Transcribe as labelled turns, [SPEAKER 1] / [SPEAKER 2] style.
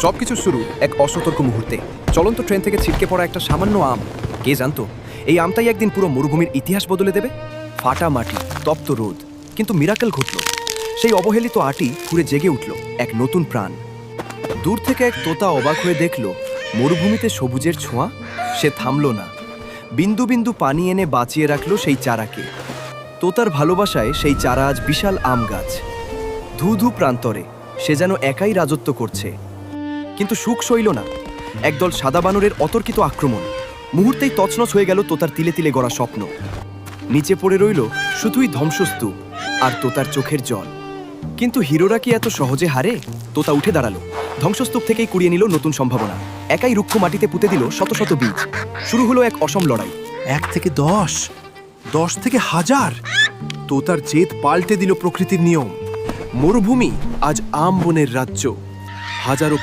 [SPEAKER 1] সবকিছু শুরু এক অসতর্ক মুহূর্তে। চলন্ত ট্রেন থেকে ছিটকে পড়া একটা সামান্য আম। কে জানতো এই আমটাই একদিন পুরো মরুভূমির ইতিহাস বদলে দেবে। ফাটা মাটি, তপ্ত রোদ, কিন্তু মিরাকেল ঘটল। সেই অবহেলিত আটি পুরে জেগে উঠল এক নতুন প্রাণ। দূর থেকে এক তোতা অবাক হয়ে দেখল মরুভূমিতে সবুজের ছোঁয়া। সে থামল না, বিন্দু বিন্দু পানি এনে বাঁচিয়ে রাখল সেই চারাকে। তোতার ভালোবাসায় সেই চারা আজ বিশাল আম গাছ। ধু ধু প্রান্তরে সে যেন একাই রাজত্ব করছে। কিন্তু সুখ সইল না। একদল সাদা বানরের অতর্কিত আক্রমণ। মুহূর্তেই তছনছ হয়ে গেল তোতার তিলে তিলে গড়া স্বপ্ন। নিচে পড়ে রইল শুধুই ধ্বংসস্তূপ আর তোতার চোখের জল। কিন্তু হিরোরা কি এত সহজে হারে? তোতা উঠে দাঁড়ালো, ধ্বংসস্তূপ থেকেই কুড়িয়ে নিল নতুন সম্ভাবনা। একাই রুক্ষ মাটিতে পুঁতে দিল শত শত বীজ। শুরু হলো এক অসম লড়াই।
[SPEAKER 2] 1 থেকে 10, 10 থেকে 1000। তোতার জেদ পাল্টে দিল প্রকৃতির নিয়ম। মরুভূমি আজ আম বনের রাজ্য। হাজারো